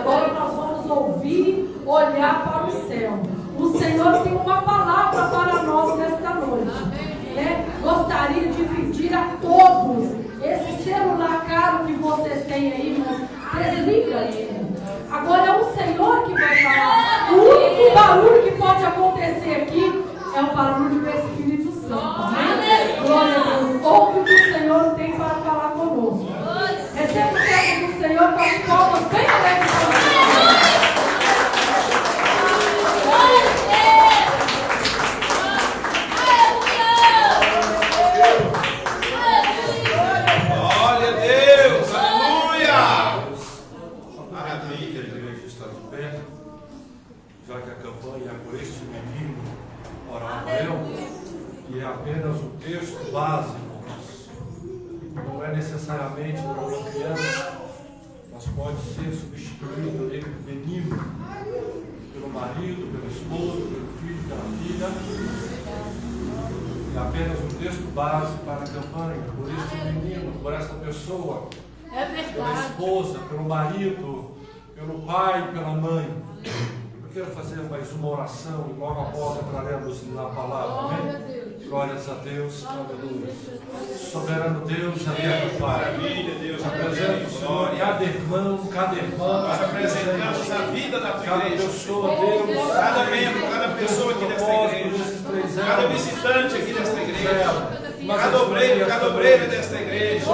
agora nós vamos ouvir, olhar para o céu. O Senhor tem uma palavra para nós nesta noite. Né? Gostaria de pedir a todos, esse celular caro que vocês têm aí, mas desliga ele. Agora é o Senhor que vai falar. O único barulho que pode acontecer aqui é o barulho do Espírito Santo. Amém? Glória a Deus. Ouve o que o Senhor tem para falar conosco. Receba o servo do Senhor com as palmas bem alegres para o Senhor. Glória a Deus, aleluia! Maravilha, a igreja está de pé, já que a campanha é por este menino, orava eu, e é apenas o texto básico, não é necessariamente para uma criança, mas pode ser substituído ele pelo menino, pelo marido, pelo esposo, pelo filho, pela filha. É apenas um texto base para a campanha, por este menino, por esta pessoa, pela esposa, pelo marido, pelo pai, pela mãe. Eu quero fazer mais uma oração e logo após entraremos na palavra. Amém? Glórias a Deus, aleluia. Soberano Deus, eterno Pai. Maravilha, Deus. Apresento, Senhor, cada irmão, cada irmã. Nós apresentamos a vida da tua Cada igreja. pessoa, Deus. Cada membro, cada pessoa aqui desta igreja. Cada visitante aqui desta igreja. Cada obreiro, cada obreira desta igreja.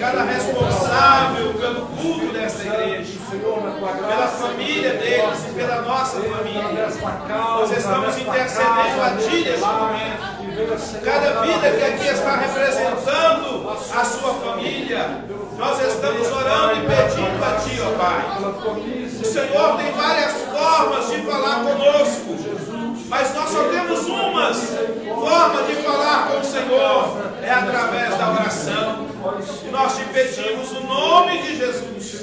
Cada responsável pelo culto desta igreja. Pela família deles e pela nossa família. Nós estamos intercedendo a Ti neste momento. Cada vida que aqui está representando a sua família, nós estamos orando e pedindo a Ti, ó Pai. O Senhor tem várias formas de falar conosco, mas nós só temos uma forma de falar com o Senhor, é através da oração. E nós te pedimos no nome de Jesus,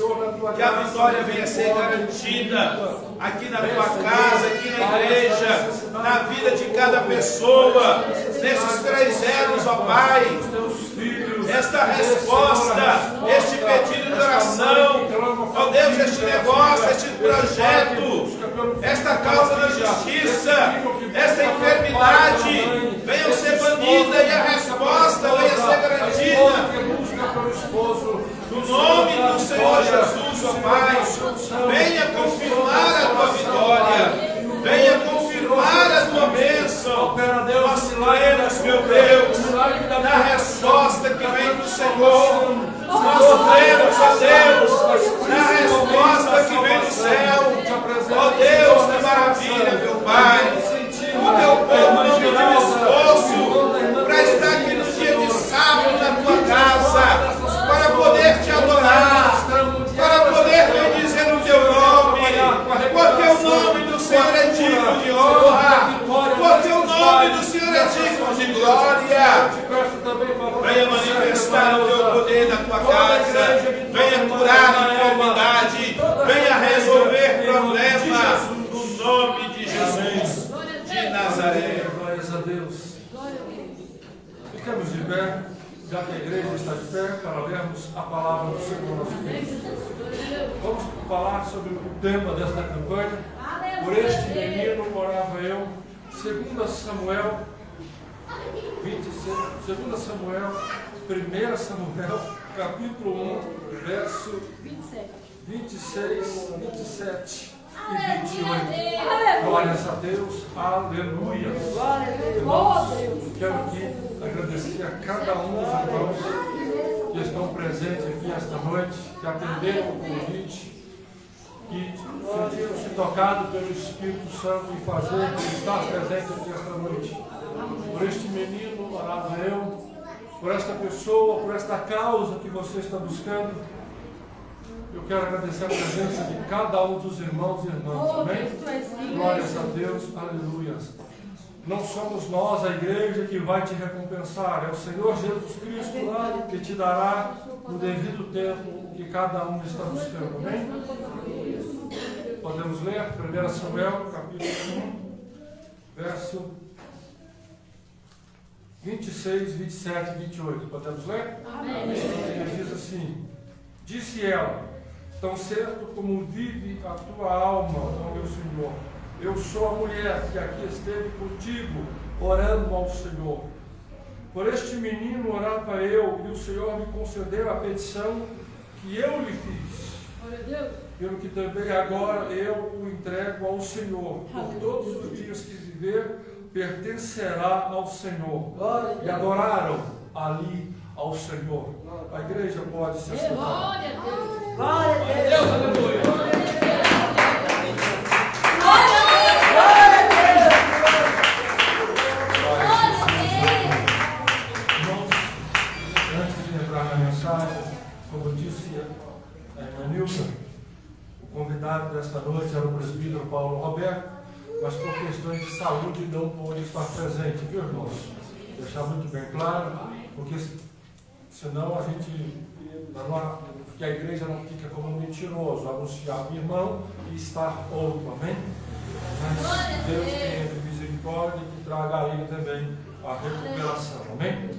que a vitória venha ser garantida aqui na tua casa, aqui na igreja, na vida de cada pessoa, nesses 3 anos, ó Pai. Esta resposta, este pedido de oração, ó Deus, este negócio, este projeto, esta causa da justiça, esta enfermidade, venham ser banida e a resposta venha ser garantida. No nome do Senhor Jesus, ó Pai, venha confirmar a tua vitória, venha confirmar a tua bênção. Nós cremos, meu Deus, na resposta que vem do Senhor. Nós cremos, ó Deus, na resposta que vem do céu. Ó Deus, que maravilha, meu Pai. O teu povo não mediu esforço para estar aqui no dia de sábado na tua casa, para poder te adorar, para poder bendizer o teu nome, porque o nome do Senhor é digno de honra, porque o nome do Senhor é digno de glória. Venha manifestar o teu poder na tua casa, venha curar a enfermidade, venha resolver problemas, no nome de Jesus de Nazaré. Glórias a Deus. Ficamos de pé, já que a igreja está de pé, para lermos a palavra do Senhor nosso Deus. Vamos falar sobre o tema desta campanha. Por este menino morava eu. 2 Samuel 26, 2 Samuel, 1 Samuel, capítulo 1, verso 26, 27 e 28. Glórias a Deus, aleluia. Quero aqui agradecer a cada um dos irmãos que estão presentes aqui esta noite, que atenderam o convite, que sentiram-se tocados pelo Espírito Santo em fazer, por estar presente aqui esta noite. Por este menino, orava eu, por esta pessoa, por esta causa que você está buscando. Eu quero agradecer a presença de cada um dos irmãos e irmãs, amém? Glórias a Deus, aleluia. Não somos nós, a igreja, que vai te recompensar, é o Senhor Jesus Cristo lá que te dará no devido tempo o que cada um está buscando, amém? Podemos ler 1 Samuel, capítulo 1, verso 26, 27 e 28. Podemos ler? Amém. Ele diz assim: disse ela: tão certo como vive a tua alma, ó meu Senhor. Eu sou a mulher que aqui esteve contigo, orando ao Senhor. Por este menino orava eu, e o Senhor me concedeu a petição que eu lhe fiz. Pelo que também agora eu o entrego ao Senhor. Por todos os dias que viver, pertencerá ao Senhor. E adoraram ali ao Senhor. A igreja pode se assentar. Glória a Deus. Glória a Deus. Aleluia. Como disse a irmã Nilson, o convidado desta noite era o presbítero Paulo Roberto, mas por questões de saúde não pôde estar presente, viu, irmãos? Deixar muito bem claro, porque senão a gente, que a igreja não fica como mentiroso, anunciar um irmão e estar outro, amém? Mas Deus tenha de misericórdia e que traga a ele também a recuperação, amém?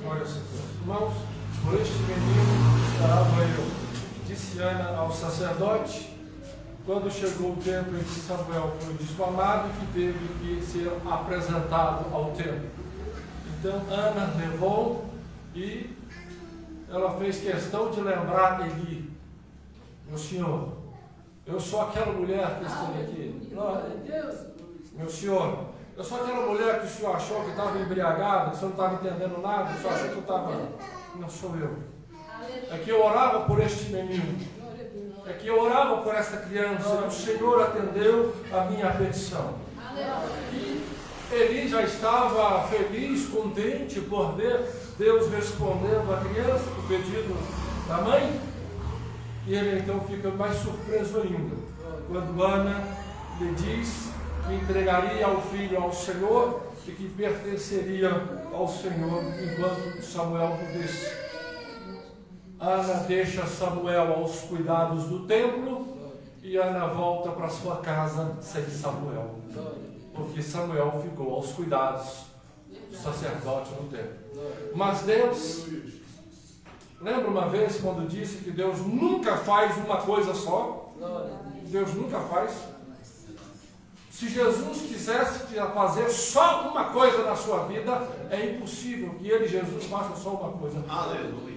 Glória a Deus. Irmãos, por este menino orava eu, disse Ana ao sacerdote, quando chegou o tempo em que Samuel foi desmamado, que teve que ser apresentado ao templo. Então Ana levou e ela fez questão de lembrar Eli. Meu senhor, eu sou aquela mulher que esteve aqui. Meu senhor, eu sou aquela mulher que o senhor achou que estava embriagada, que o senhor não estava entendendo nada, o senhor achou que eu estava... Não sou eu. É que eu orava por este menino. É que eu orava por esta criança. E o Senhor atendeu a minha petição. E Eli já estava feliz, contente por ver Deus respondendo à criança, o pedido da mãe. E ele então fica mais surpreso ainda, quando Ana lhe diz que entregaria o filho ao Senhor e que pertenceria ao Senhor enquanto Samuel vivesse. Ana deixa Samuel aos cuidados do templo e Ana volta para sua casa sem Samuel, porque Samuel ficou aos cuidados do sacerdote no templo. Mas Deus, lembra uma vez quando disse que Deus nunca faz uma coisa só? Deus nunca faz. Se Jesus quisesse fazer só uma coisa na sua vida, é impossível que ele, Jesus, faça só uma coisa. Aleluia.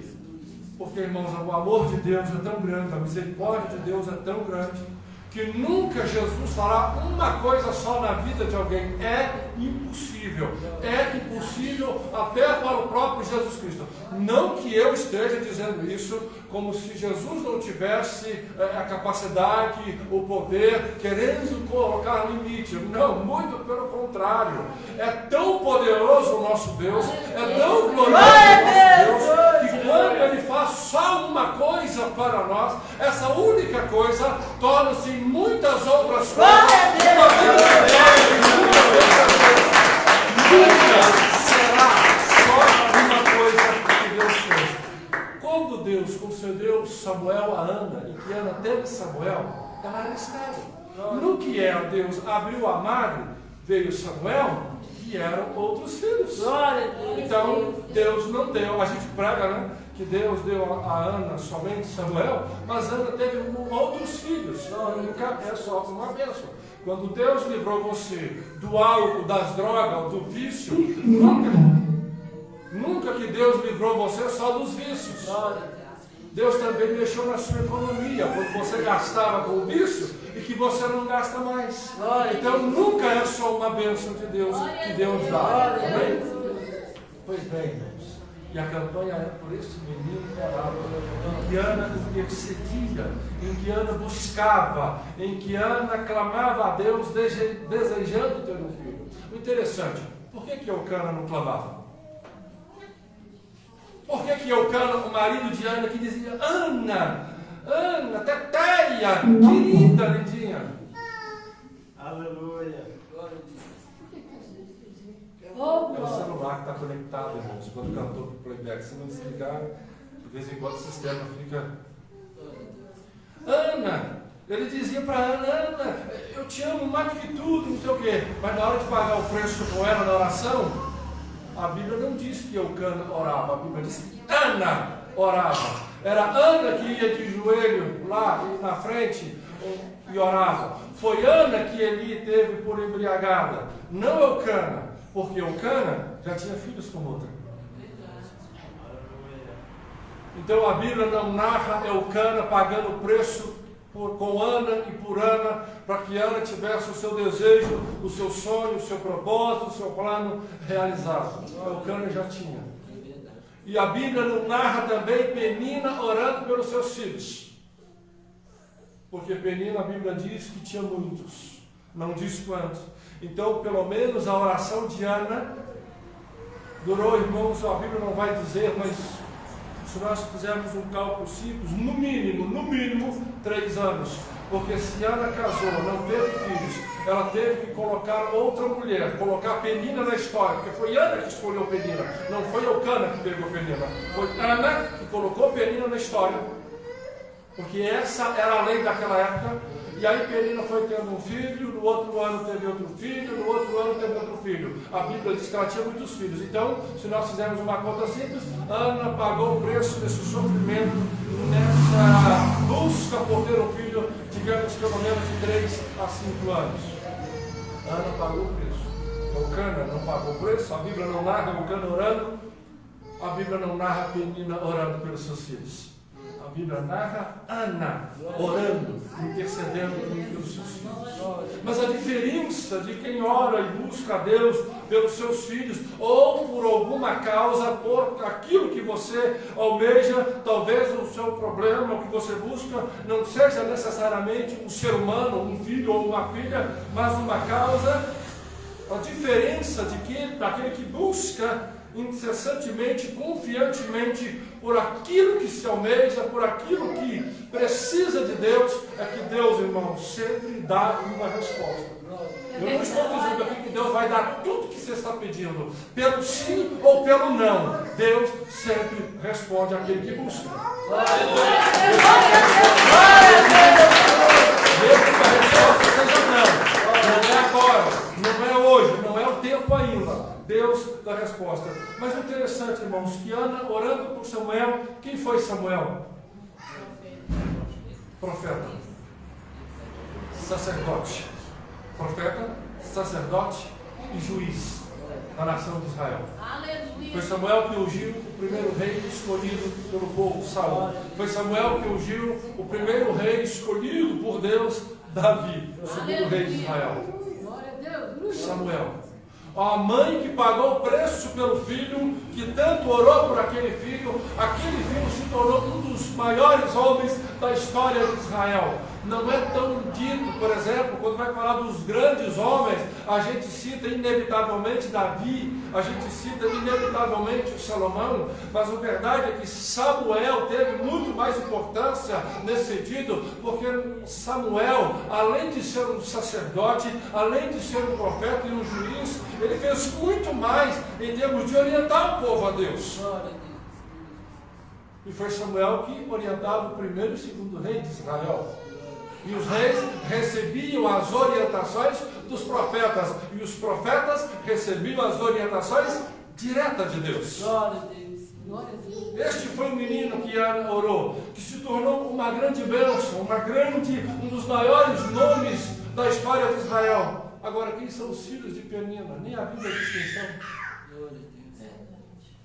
Porque, irmãos, o amor de Deus é tão grande, a misericórdia de Deus é tão grande, que nunca Jesus fará uma coisa só na vida de alguém. É impossível. É impossível até para o próprio Jesus Cristo. Não que eu esteja dizendo isso como se Jesus não tivesse a capacidade, o poder, querendo colocar limite. Não, muito pelo contrário. É tão poderoso o nosso Deus, é tão glorioso o nosso Deus, que quando Ele faz só uma coisa para nós, essa única coisa torna-se muitas outras coisas. Nunca será só uma coisa que Deus fez. Quando Deus concedeu Samuel a Ana e que Ana teve Samuel, ela era estéril. No que Deus abriu a madre, veio Samuel, vieram outros filhos. Então Deus não deu, a gente prega, né? Que Deus deu a Ana somente Samuel, mas Ana teve outros filhos. Nunca é só uma bênção. Quando Deus livrou você do álcool, das drogas, do vício, nunca que Deus livrou você só dos vícios. Deus também mexeu na sua economia, quando você gastava com o vício e que você não gasta mais. Então nunca é só uma bênção de Deus que Deus dá. Pois bem, irmãos. E a campanha era por esse menino que orava, em que Ana intercedia, em que Ana buscava, em que Ana clamava a Deus desejando ter um filho. O interessante, por que Eucana não clamava? Por que Eucana, o marido de Ana, que dizia, Ana, Teteia, querida Lidinha? Aleluia. É o celular que está conectado, irmãos, quando cantou para o playback. Se não desligar, de vez em quando o sistema fica... Ana, ele dizia para Ana, eu te amo mais do que tudo, não sei o quê. Mas na hora de pagar o preço com ela na oração, a Bíblia não diz que Eucana orava, a Bíblia diz que Ana orava. Era Ana que ia de joelho lá na frente e orava. Foi Ana que Eli teve por embriagada, não Eucana, porque Eucana já tinha filhos com outra. Então a Bíblia não narra Eucana pagando o preço com Ana e por Ana, para que Ana tivesse o seu desejo, o seu sonho, o seu propósito, o seu plano realizado. Eucana já tinha. E a Bíblia não narra também Penina orando pelos seus filhos. Porque Penina, a Bíblia diz que tinha muitos, não diz quantos. Então, pelo menos a oração de Ana durou, irmãos, a Bíblia não vai dizer, mas se nós fizermos um cálculo simples, no mínimo 3 anos. Porque se Ana casou, não teve filhos, ela teve que colocar outra mulher, colocar Penina na história, porque foi Ana que escolheu Penina, não foi Eucana que pegou Penina, foi Ana que colocou Penina na história, porque essa era a lei daquela época. E aí Penina foi tendo um filho, no outro ano teve outro filho, no outro ano teve outro filho. A Bíblia diz que ela tinha muitos filhos. Então, se nós fizermos uma conta simples, Ana pagou o preço desse sofrimento, nessa busca por ter um filho, digamos, pelo menos de 3 a 5 anos. Ana pagou o preço. Eucana não pagou o preço. A Bíblia não narra Eucana orando. A Bíblia não narra Penina orando pelos seus filhos. A Bíblia narra Ana orando, intercedendo pelos seus filhos. Mas a diferença de quem ora e busca a Deus pelos seus filhos, ou por alguma causa, por aquilo que você almeja, talvez o seu problema, o que você busca, não seja necessariamente um ser humano, um filho ou uma filha, mas uma causa. A diferença daquele que busca incessantemente, confiantemente por aquilo que se almeja, por aquilo que precisa de Deus, é que Deus, irmão, sempre dá uma resposta. Eu não estou dizendo aqui que Deus vai dar tudo que você está pedindo, pelo sim ou pelo não. Deus sempre responde àquele que busca. Mesmo que a resposta seja não. Não é agora, não é hoje, não é o tempo ainda. Deus dá resposta. Mas o interessante, irmãos, que Ana orando por Samuel, quem foi Samuel? Profeta, sacerdote. Profeta, sacerdote e juiz da nação de Israel. Foi Samuel que ungiu o primeiro rei escolhido pelo povo, Saul. Foi Samuel que ungiu o primeiro rei escolhido por Deus, Davi, o segundo rei de Israel. Samuel. A mãe que pagou o preço pelo filho, que tanto orou por aquele filho se tornou um dos maiores homens da história de Israel. Não é tão dito, por exemplo, quando vai falar dos grandes homens, a gente cita inevitavelmente Davi, a gente cita inevitavelmente o Salomão, mas a verdade é que Samuel teve muito mais importância nesse sentido, porque Samuel, além de ser um sacerdote, além de ser um profeta e um juiz, ele fez muito mais em termos de orientar o povo a Deus. E foi Samuel que orientava o primeiro e segundo rei de Israel. E os reis recebiam as orientações dos profetas, e os profetas recebiam as orientações diretas de Deus. Este foi o menino que Ana orou, que se tornou uma grande bênção, um dos maiores nomes da história de Israel. Agora, quem são os filhos de Penina? Nem a Bíblia diz quem são.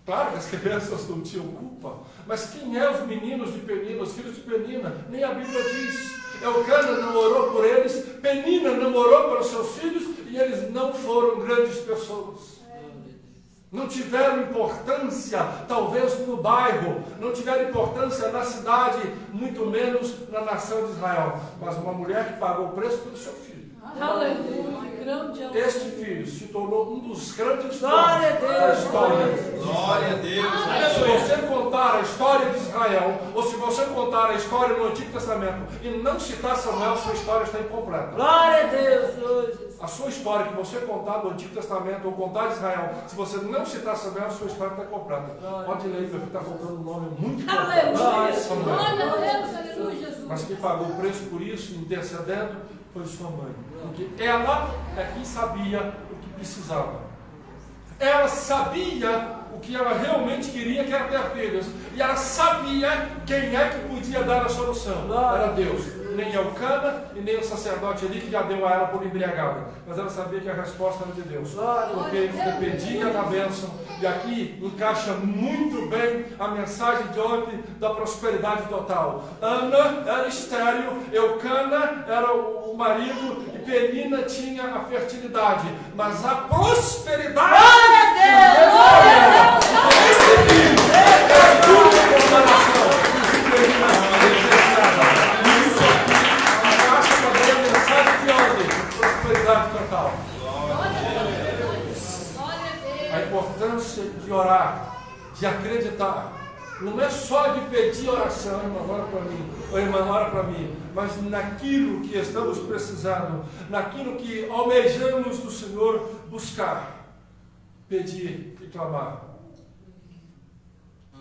Claro que as crianças não tinham culpa, mas quem é os meninos de Penina, os filhos de Penina? Nem a Bíblia diz. Eucana não orou por eles, Penina não orou pelos seus filhos, e eles não foram grandes pessoas. Não tiveram importância, talvez no bairro, não tiveram importância na cidade, muito menos na nação de Israel. Mas uma mulher que pagou o preço pelo seu filho. Este filho se tornou um dos grandes nomes da história. Glória a Deus. Se você contar a história de Israel, ou se você contar a história no Antigo Testamento e não citar Samuel, sua história está incompleta. Glória a Deus. A sua história que você contar do Antigo Testamento ou contar de Israel, se você não citar Samuel, sua história está completa. Pode ler, meu filho, está faltando um nome muito importante. Samuel. Mas quem pagou o preço por isso, intercedendo, foi sua mãe. Porque ela é quem sabia o que precisava. Ela sabia o que ela realmente queria, que era ter filhos. E ela sabia quem é que podia dar a solução. Era Deus. Nem Elcana e nem o sacerdote ali que já deu a ela por embriagada. Mas ela sabia que a resposta era de Deus. Porque dependia da bênção. E aqui encaixa muito bem a mensagem de ontem da prosperidade total. Ana era estéril, Elcana era o marido e Penina tinha a fertilidade. Mas a prosperidade. Glória a Deus! Glória a total. A importância de orar, de acreditar, não é só de pedir oração, irmão, ora para mim, ou irmã, ora para mim, mas naquilo que estamos precisando, naquilo que almejamos do Senhor buscar, pedir e clamar.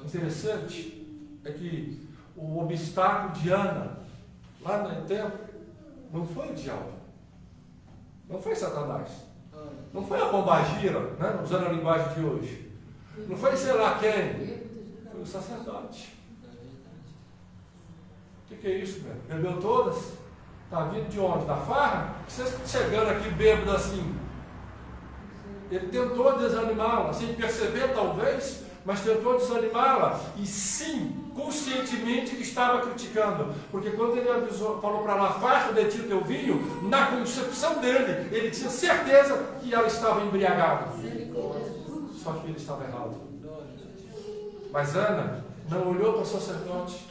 Interessante é que o obstáculo de Ana, lá no templo, não foi o diabo. Não foi Satanás. Não foi a pombagira, né? Usando a linguagem de hoje. Não foi sei lá quem. Foi o sacerdote. O que é isso, velho? Bebeu todas? Está vindo de onde? Da farra? Vocês chegando aqui bêbado assim. Ele tentou desanimá-la, sem perceber talvez, mas tentou desanimá-la. E sim, conscientemente estava criticando. Porque quando ele avisou, falou para ela, afasta de ti o teu vinho, na concepção dele, ele tinha certeza que ela estava embriagada. Só que ele estava errado. Mas Ana não olhou para o sacerdote,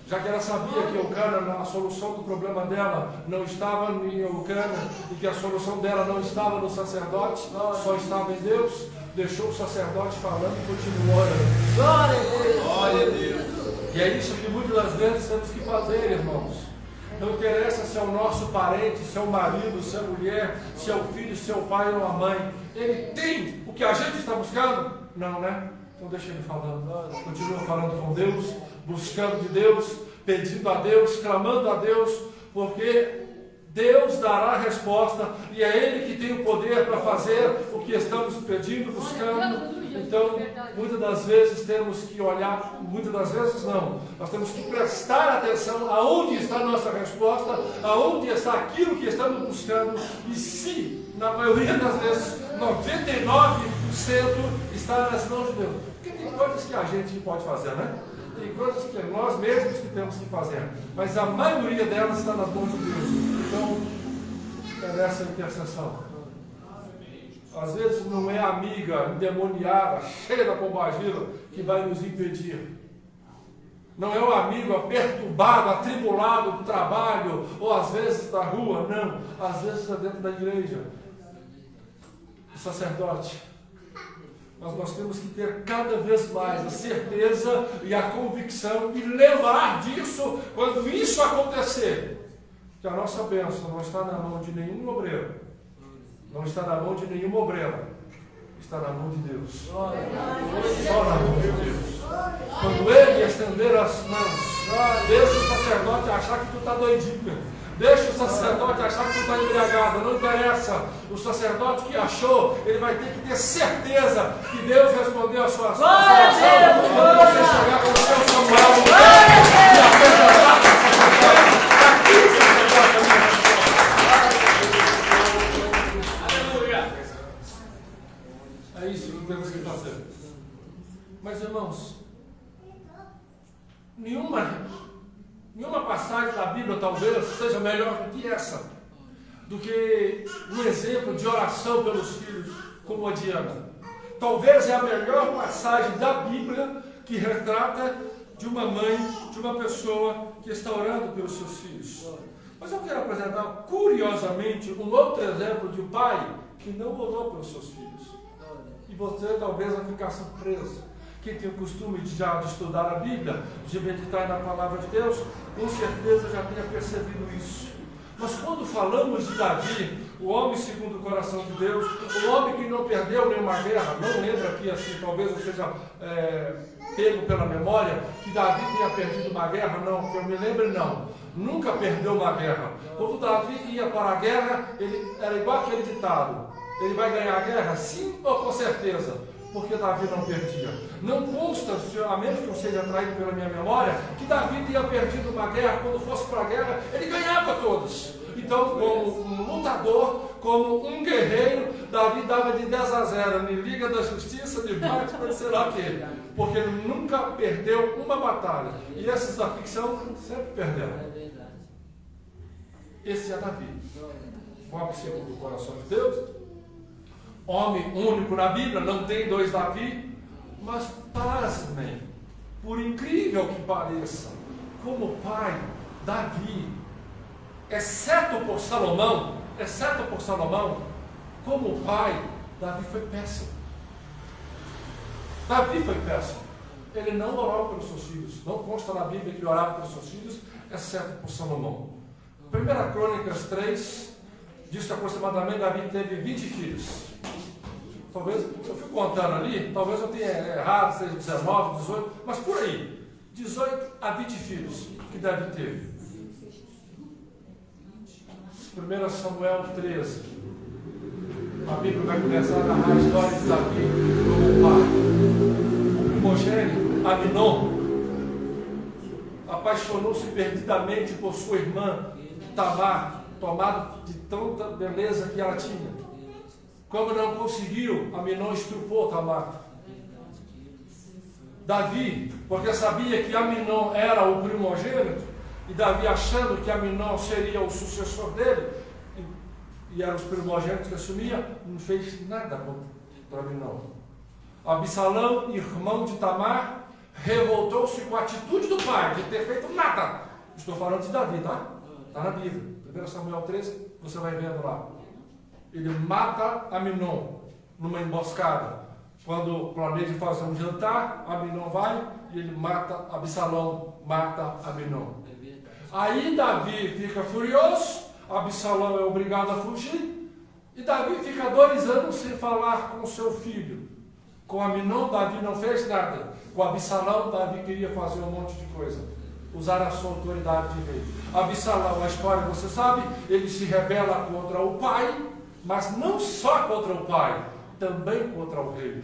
já que ela sabia que Elcana, a solução do problema dela não estava em Elcana, e que a solução dela não estava no sacerdote, só estava em Deus. Deixou o sacerdote falando e continuou orando. Glória a Deus! Glória a Deus! E é isso que muitas das vezes temos que fazer, irmãos. Não interessa se é o nosso parente, se é o marido, se é a mulher, se é o filho, se é o pai ou a mãe. Ele tem o que a gente está buscando? Não, né? Então deixa ele falando. Continua falando com Deus, buscando de Deus, pedindo a Deus, clamando a Deus, porque Deus dará a resposta e é Ele que tem o poder para fazer o que estamos pedindo, buscando. Então, muitas das vezes temos que olhar, muitas das vezes não, nós temos que prestar atenção aonde está a nossa resposta, aonde está aquilo que estamos buscando, e se, na maioria das vezes, 99% está nas mãos de Deus. Porque tem coisas que a gente pode fazer, né? Tem coisas que nós mesmos que temos que fazer, mas a maioria delas está nas mãos de Deus. Então, é essa intercessão. Às vezes não é a amiga endemoniada, cheia da pombagira, que vai nos impedir. Não é o amigo perturbado, atribulado do trabalho, ou às vezes da rua, não. Às vezes é dentro da igreja. O sacerdote. Mas nós temos que ter cada vez mais a certeza e a convicção e levar disso, quando isso acontecer, que a nossa bênção não está na mão de nenhum obreiro, não está na mão de nenhuma obreira, está na mão de Deus. Só na mão de Deus. Quando Ele estender as mãos, deixa o sacerdote achar que tu está doidinho. Deixa o sacerdote achar que tu está embriagado, não interessa. O sacerdote que achou, ele vai ter que ter certeza que Deus respondeu a sua oração. Quando você chegar com o seu Samuel e apresentar para o sacerdote, aqui o sacerdote é a minha resposta. Aleluia! É isso que temos que fazer. Mas, irmãos, nenhuma passagem da Bíblia talvez seja melhor do que essa, do que um exemplo de oração pelos filhos, como a de Ana. Talvez é a melhor passagem da Bíblia que retrata de uma mãe, de uma pessoa que está orando pelos seus filhos. Mas eu quero apresentar, curiosamente, um outro exemplo de um pai que não orou pelos seus filhos. E você talvez vai ficar surpreso. Quem tem o costume de estudar a Bíblia, de meditar na palavra de Deus, com certeza já tenha percebido isso. Mas quando falamos de Davi, o homem segundo o coração de Deus, o homem que não perdeu nenhuma guerra, não lembra aqui assim, talvez eu seja pego pela memória, que Davi tenha perdido uma guerra, não, que eu me lembre não, nunca perdeu uma guerra. Quando Davi ia para a guerra, ele era igual aquele ditado, ele vai ganhar a guerra? Sim ou com certeza? porque Davi não perdia. Não consta, a menos que eu seja traído pela minha memória, que Davi tinha perdido uma guerra. Quando fosse para a guerra, ele ganhava todas. Então, como um lutador, como um guerreiro, Davi dava de 10-0 em Liga da Justiça, de Batman, sei lá o quê. Porque ele nunca perdeu uma batalha. E esses da ficção sempre perderam. Esse é Davi. Homem segundo o coração de Deus. Homem único na Bíblia, não tem dois Davi. Mas pasmem, por incrível que pareça, como pai, Davi, exceto por Salomão, como pai, Davi foi péssimo. Davi foi péssimo. Ele não orava pelos seus filhos. Não consta na Bíblia que ele orava pelos seus filhos, exceto por Salomão. 1 Crônicas 3 diz que aproximadamente Davi teve 20 filhos. Talvez, eu fui contando ali, talvez eu tenha errado, seja 19, 18, mas por aí, 18 a 20 filhos que Davi teve. 1 Samuel 13, a Bíblia vai começar a narrar a história de Davi como pai. O primogênito, Aminon, apaixonou-se perdidamente por sua irmã Tamar, tomado de tanta beleza que ela tinha. Como não conseguiu, Aminon estrupou Tamar. Davi, porque sabia que Aminon era o primogênito, e Davi achando que Aminon seria o sucessor dele, e eram os primogênitos que assumia, não fez nada para Aminon. Absalão, irmão de Tamar, revoltou-se com a atitude do pai, de ter feito nada. Estou falando de Davi, tá? Está na Bíblia. 1 Samuel 13, você vai vendo lá. Ele mata Aminon numa emboscada. Quando planeja fazer um jantar, Aminon vai e ele mata Absalão, mata Aminon. Aí Davi fica furioso, Absalão é obrigado a fugir, e Davi fica 2 anos sem falar com seu filho. Com Aminon, Davi não fez nada. Com Absalão, Davi queria fazer um monte de coisa. Usar a sua autoridade de rei. Absalão, a história você sabe, ele se rebela contra o pai, mas não só contra o pai, também contra o rei,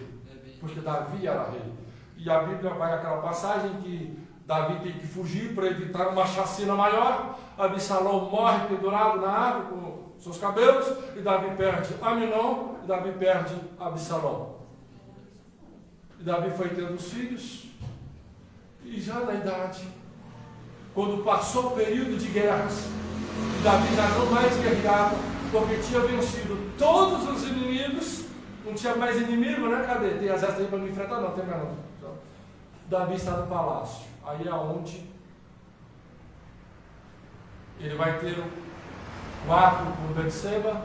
porque Davi era rei. E a Bíblia vai aquela passagem que Davi tem que fugir para evitar uma chacina maior. Absalão morre pendurado na árvore com seus cabelos, e Davi perde Aminon, e Davi perde Absalão. E Davi foi tendo os filhos, e já na idade, quando passou o período de guerras, Davi já não mais guerreava, porque tinha vencido todos os inimigos, não tinha mais inimigo, né? Cadê? Tem exército aí para me enfrentar? Não, tem mais não. Então, Davi está no palácio. Aí é onde ele vai ter um ato com Betseba,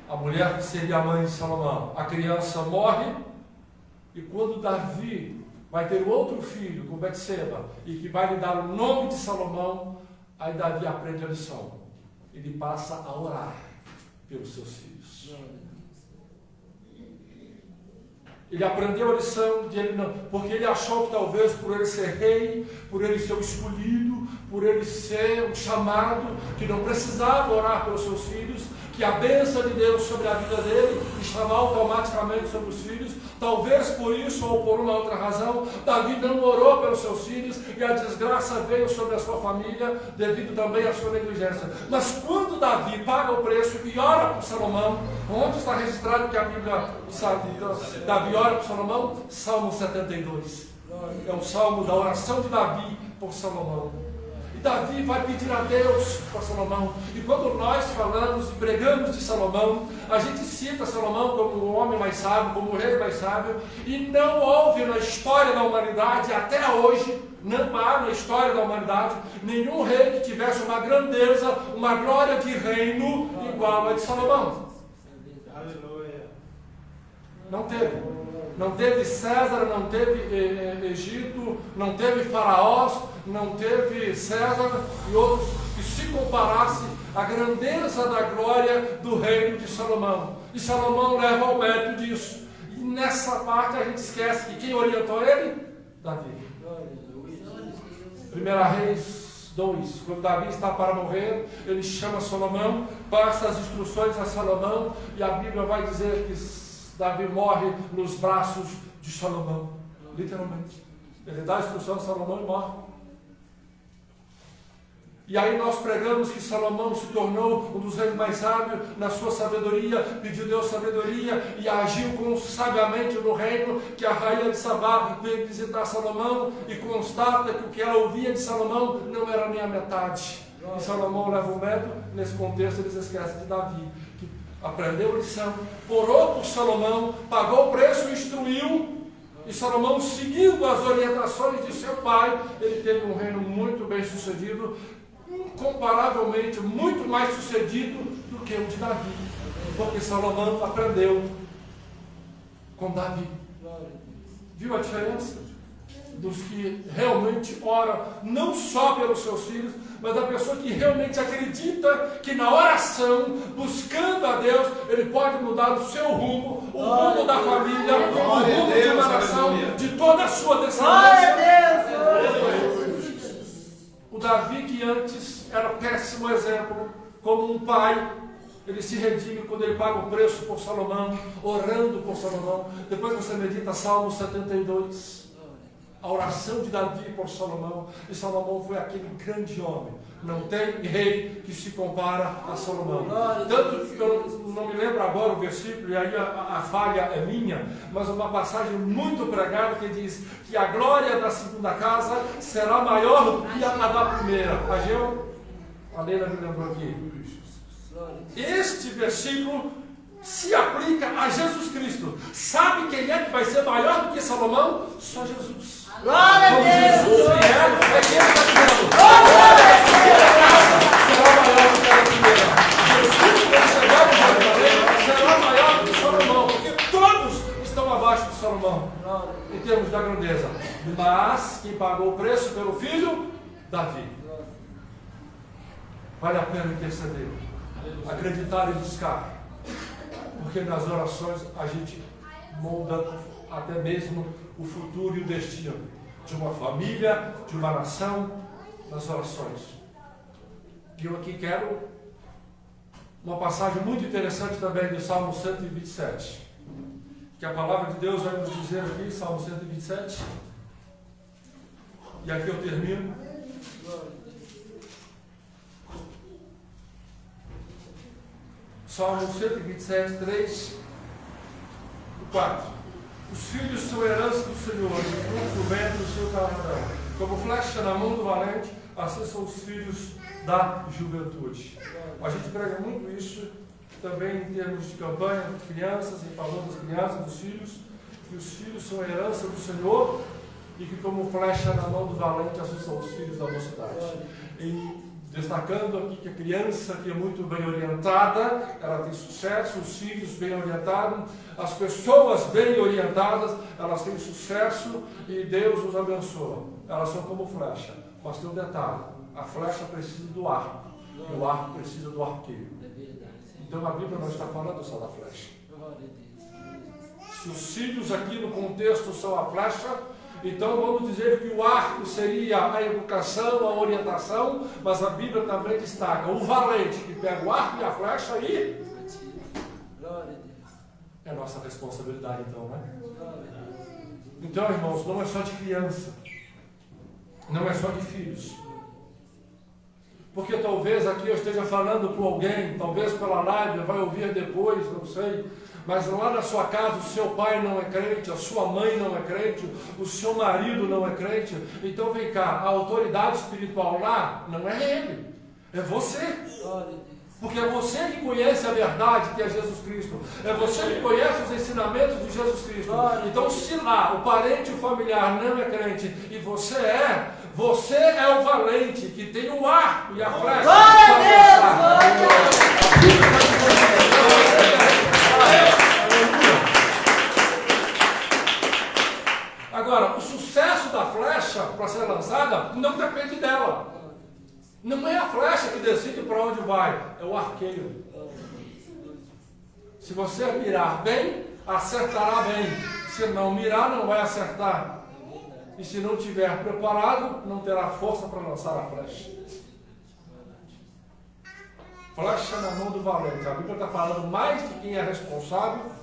a mulher que seria a mãe de Salomão. A criança morre, e quando Davi vai ter outro filho com Betseba, e que vai lhe dar o nome de Salomão, aí Davi aprende a lição. Ele passa a orar pelos seus filhos. Ele aprendeu a lição de ele não, porque ele achou que talvez por ele ser rei, por ele ser o escolhido, por ele ser o chamado, que não precisava orar pelos seus filhos, que a bênção de Deus sobre a vida dele estava automaticamente sobre os filhos. Talvez por isso ou por uma outra razão, Davi não orou pelos seus filhos e a desgraça veio sobre a sua família devido também à sua negligência. Mas quando Davi paga o preço e ora por Salomão, onde está registrado que a Bíblia sabe, Davi ora por Salomão? Salmo 72. É o salmo da oração de Davi por Salomão. E Davi vai pedir a Deus por Salomão. E quando nós falamos e pregamos de Salomão, a gente cita Salomão como o homem mais sábio, como o rei mais sábio. E não houve na história da humanidade, até hoje, não há na história da humanidade, nenhum rei que tivesse uma grandeza, uma glória de reino igual a de Salomão. Aleluia. Não teve. Não teve César, não teve Egito, não teve faraós, não teve César e outros que se comparasse à grandeza da glória do reino de Salomão. E Salomão leva ao mérito disso. E nessa parte a gente esquece que quem orientou ele? Davi. 1 Reis 2, quando Davi está para morrer, ele chama Salomão, passa as instruções a Salomão, e a Bíblia vai dizer que Davi morre nos braços de Salomão, literalmente. Ele dá a instrução a Salomão e morre. E aí nós pregamos que Salomão se tornou um dos reis mais sábios na sua sabedoria, pediu Deus sabedoria e agiu sabiamente no reino, que a rainha de Sabá veio visitar Salomão e constata que o que ela ouvia de Salomão não era nem a metade. E Salomão leva o método, nesse contexto eles esquecem de Davi, que aprendeu a lição, orou por Salomão, pagou o preço e instruiu. E Salomão, seguindo as orientações de seu pai, ele teve um reino muito bem sucedido, incomparavelmente muito mais sucedido do que o de Davi, porque Salomão aprendeu com Davi. Viu a diferença? Dos que realmente oram não só pelos seus filhos, mas da pessoa que realmente acredita que na oração, buscando a Deus, ele pode mudar o seu rumo, o rumo da família, o rumo de uma nação, de toda a sua descendência. O Davi, que antes era péssimo exemplo, como um pai, ele se redime quando ele paga o preço por Salomão, orando por Salomão. Depois você medita Salmo 72, a oração de Davi por Salomão. E Salomão foi aquele grande homem. Não tem rei que se compara a Salomão. Tanto que eu não me lembro agora o versículo, e aí a falha é minha, mas uma passagem muito pregada que diz que a glória da segunda casa será maior do que a da primeira. Ageu? A Leila me lembrou aqui. Este versículo se aplica a Jesus Cristo. Sabe quem é que vai ser maior do que Salomão? Só Jesus. Glória a Deus! Jesus vier, é quem está dizendo. Será maior do que a primeira. Jesus, quando chegar no Jerusalém, será maior do que Salomão, porque todos estão abaixo de Salomão, em termos da grandeza. Mas quem pagou o preço pelo filho? Davi. Vale a pena interceder, acreditar e buscar, porque nas orações a gente molda até mesmo o futuro e o destino de uma família, de uma nação, nas orações. E eu aqui quero uma passagem muito interessante também do Salmo 127, que a palavra de Deus vai nos dizer aqui, Salmo 127, e aqui eu termino. Salmo 127, 3 e 4. Os filhos são herança do Senhor, e fruto do ventre do seu galardão. Como flecha na mão do valente, assim são os filhos da juventude. A gente prega muito isso também em termos de campanha de crianças, em favor das crianças, dos filhos, que os filhos são herança do Senhor e que como flecha na mão do valente, assim são os filhos da mocidade. E destacando aqui que a criança que é muito bem orientada, ela tem sucesso, os filhos bem orientados, as pessoas bem orientadas, elas têm sucesso e Deus os abençoa. Elas são como flecha, mas tem um detalhe, a flecha precisa do arco, e o arco precisa do arqueiro. Então a Bíblia não está falando só da flecha. Se os filhos aqui no contexto são a flecha, então vamos dizer que o arco seria a educação, a orientação, mas a Bíblia também destaca o valente que pega o arco e a flecha e é nossa responsabilidade então, né? Então, irmãos, não é só de criança, não é só de filhos, porque talvez aqui eu esteja falando com alguém, talvez pela live, vai ouvir depois, não sei. Mas lá na sua casa o seu pai não é crente, a sua mãe não é crente, o seu marido não é crente. Então vem cá, a autoridade espiritual lá não é ele, é você. Porque é você que conhece a verdade que é Jesus Cristo. É você que conhece os ensinamentos de Jesus Cristo. Então se lá o parente, o familiar não é crente e você é o valente que tem o arco e a flecha. Glória a Deus! Agora, o sucesso da flecha para ser lançada não depende dela. Não é a flecha que decide para onde vai, é o arqueiro. Se você mirar bem, acertará bem. Se não mirar, não vai acertar. E se não estiver preparado, não terá força para lançar a flecha. Flecha na mão do valente. A Bíblia está falando mais de quem é responsável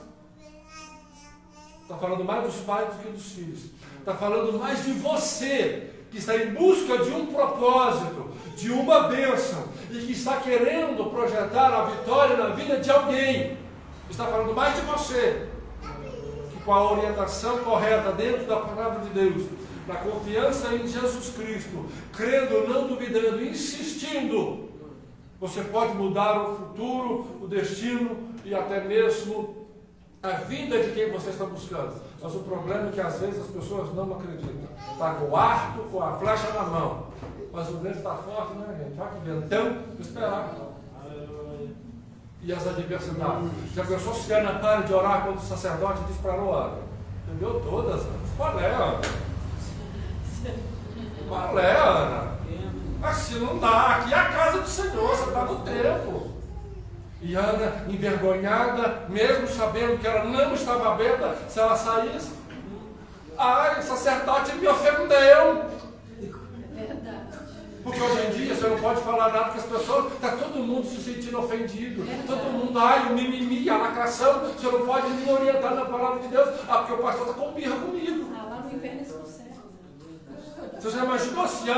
Está falando mais dos pais do que dos filhos. Está falando mais de você, que está em busca de um propósito, de uma bênção, e que está querendo projetar a vitória na vida de alguém. Está falando mais de você, que com a orientação correta dentro da palavra de Deus, na confiança em Jesus Cristo, crendo, não duvidando, insistindo, você pode mudar o futuro, o destino e até mesmo a vida de quem você está buscando. Mas o problema é que às vezes as pessoas não acreditam. Está com o arco, com a flecha na mão. Mas o vento está forte, né, gente? Vai que ventão, vou esperar. E as adversidades. Já pensou se Ana para de orar quando o sacerdote diz para ela orar? Entendeu todas? Qual é, Ana? Qual é, Ana? Assim não dá. Aqui é a casa do Senhor, você está no tempo. E Ana, envergonhada, mesmo sabendo que ela não estava bêbada, se ela saísse, ai, o sacerdote me ofendeu. Porque hoje em dia você não pode falar nada com as pessoas, está todo mundo se sentindo ofendido, todo mundo, ai, o mimimi, a lacração, você não pode me orientar na palavra de Deus, porque o pastor está com birra comigo. Lá no inferno isso não serve. Você já imaginou se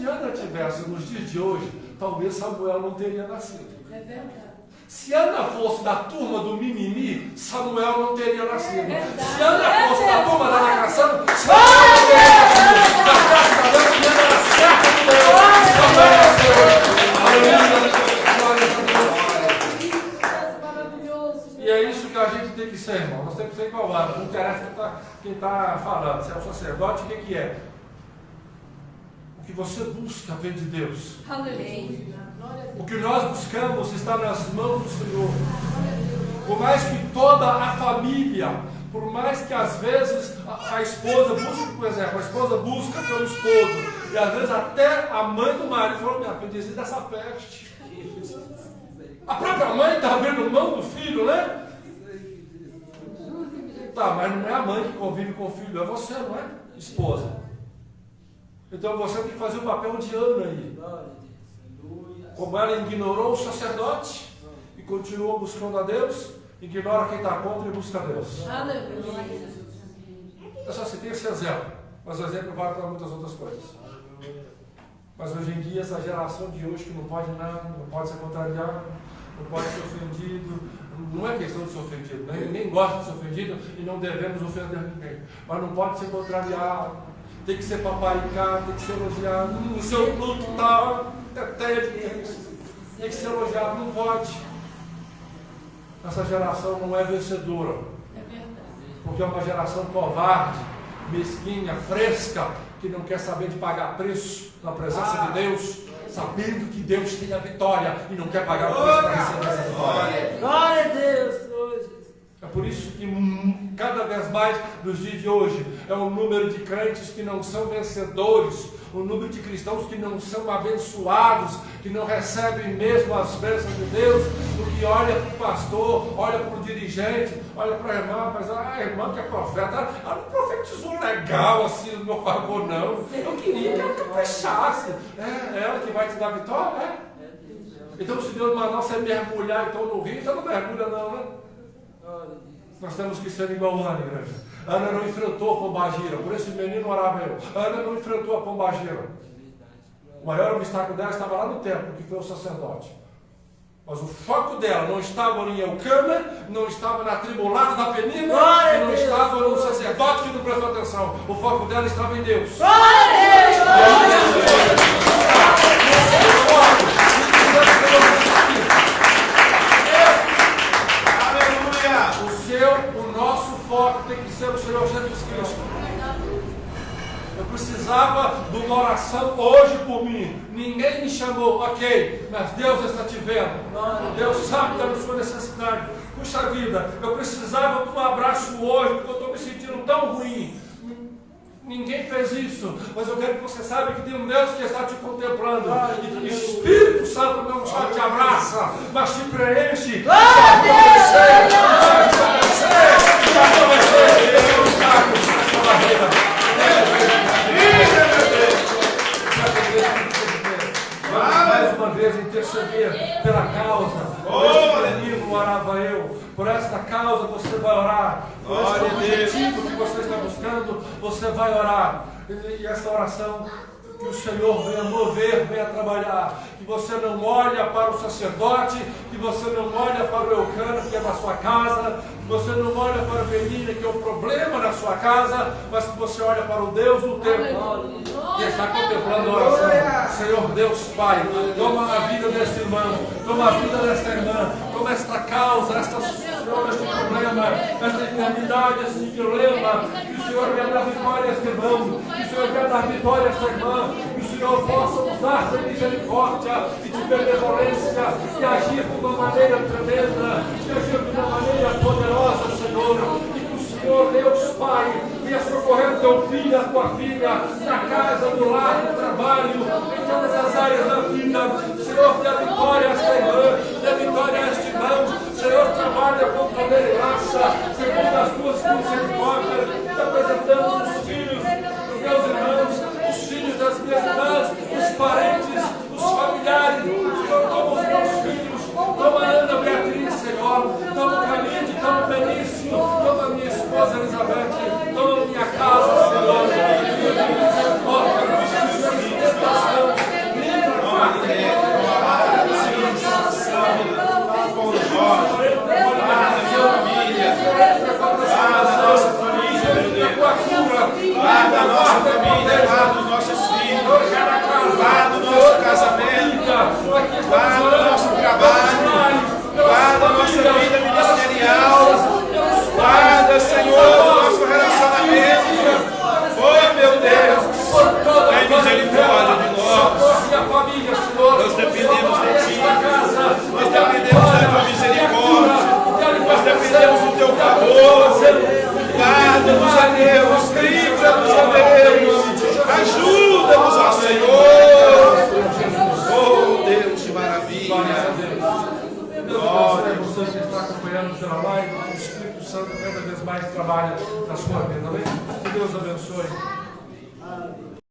Ana tivesse nos dias de hoje, talvez Samuel não teria nascido. É verdade. Se Ana fosse da turma do mimimi, Samuel não teria nascido. verdade. Se Ana fosse da turma da lacração, Samuel não teria nascido. Mas graças a Deus que Ana era certa de Deus. Samuel nasceu. E é isso que a gente tem que ser, irmão. Nós temos que ser igualados. Não interessa quem está falando. Se é o sacerdote, o que é? O que você busca vem de Deus. Aleluia. O que nós buscamos está nas mãos do Senhor. Por mais que toda a família, por mais que às vezes a esposa busque, por exemplo, a esposa busca pelo esposo, e às vezes até a mãe do marido falou, minha filha, desiste dessa peste. A própria mãe está abrindo mão do filho, né? Tá, mas não é a mãe que convive com o filho, é você, não é? Esposa. Então você tem que fazer o papel de Ana aí. Como ela ignorou o sacerdote e continuou buscando a Deus, ignora quem está contra e busca a Deus. Aleluia. Eu só citei esse exemplo, mas o exemplo vale para muitas outras coisas. Mas hoje em dia, essa geração de hoje que não pode nada, não pode ser contrariado, não pode ser ofendido, não é questão de ser ofendido, né? Ninguém gosta de ser ofendido e não devemos ofender ninguém, mas não pode ser contrariado, tem que ser paparicado, tem que ser elogiado, o seu luto está... tem que ser elogiado, não pode. Essa geração não é vencedora. É verdade. Porque é uma geração covarde, mesquinha, fresca, que não quer saber de pagar preço na presença de Deus, sabendo que Deus tem a vitória e não quer pagar o preço para receber essa vitória. Glória a Deus. É por isso que cada vez mais nos dias de hoje é o número de crentes que não são vencedores, o número de cristãos que não são abençoados, que não recebem mesmo as bênçãos de Deus, porque olha para o pastor, olha para o dirigente, olha para a irmã, mas a irmã que é profeta, ela não profetizou legal assim no meu favor, não. Eu queria que ela caprichasse. É ela que vai te dar vitória, né? Então se Deus mandar você mergulhar então no rio, você não mergulha não, né? Nós temos que ser igual a Ana, igreja. Ana não enfrentou a pombagira, por isso o menino orava eu. Ana não enfrentou a pombagira. O maior obstáculo dela estava lá no templo, que foi o sacerdote. Mas o foco dela não estava em Eucana, não estava na tribulada da Penina, e não estava no sacerdote que não prestou atenção. O foco dela estava em Deus. O nosso foco tem que ser o Senhor Jesus Cristo. Eu precisava de uma oração hoje por mim. Ninguém me chamou, ok, mas Deus está te vendo. Deus sabe da sua necessidade. Puxa vida, eu precisava de um abraço hoje, porque eu estou me sentindo tão ruim. Ninguém fez isso, mas eu quero que você saiba que tem um Deus que está te contemplando. E o Espírito Santo não só te abraça, mas te preenche. Mais uma vez intercedendo você vê pela causa. Este menino orava eu. Por esta causa você vai orar. Por este objetivo que você está buscando, você vai orar. E essa oração, que o Senhor venha mover, venha trabalhar. Que você não olha para o sacerdote, que você não olha para o Eucana, que é da sua casa, que você não olha para a menina, que é o problema na sua casa, mas que você olha para o Deus do tempo, que está contemplando a oração. Senhor Deus Pai, toma a vida deste irmão, toma a vida desta irmã, toma esta causa, este problema, esta enfermidade, este dilema, que o Senhor venha dar vitória a este irmão, que o Senhor venha dar vitória a esta irmã, que o Senhor possa usar de misericórdia e de benevolência e agir de uma maneira tremenda, e agir de uma maneira poderosa, Senhor. E que o Senhor, Deus Pai, venha socorrer teu filho e a tua filha na casa, no lar, no trabalho, em todas as áreas da vida. Senhor, dê vitória a esta irmã, dê vitória a este irmão. Senhor, trabalha com poder e graça, segundo as tuas misericórdias. Te apresentamos os filhos dos meus irmãos, os filhos das minhas irmãs, os parentes, os familiares. Senhor, toma os meus filhos, toma a Ana Beatriz, Senhor, toma o Camille, toma o Benício, toma a minha esposa Elizabeth, toma a minha casa, Senhor. Guarda a nossa família, guarda os nossos filhos, guarda o nosso casamento, guarda o nosso trabalho, guarda a nossa vida ministerial, guarda, Senhor, o nosso relacionamento. Oh, meu Deus, tem misericórdia de nós. Nós dependemos de Ti, nós dependemos da Tua misericórdia, nós dependemos do Teu favor. Guarda-nos, a Deus, livra-nos, a Deus, ajuda-nos, ó Senhor. Oh, Deus de maravilha. Glória a você que está acompanhando pela live, o Espírito Santo cada vez mais trabalha na sua vida, amém? Que Deus abençoe.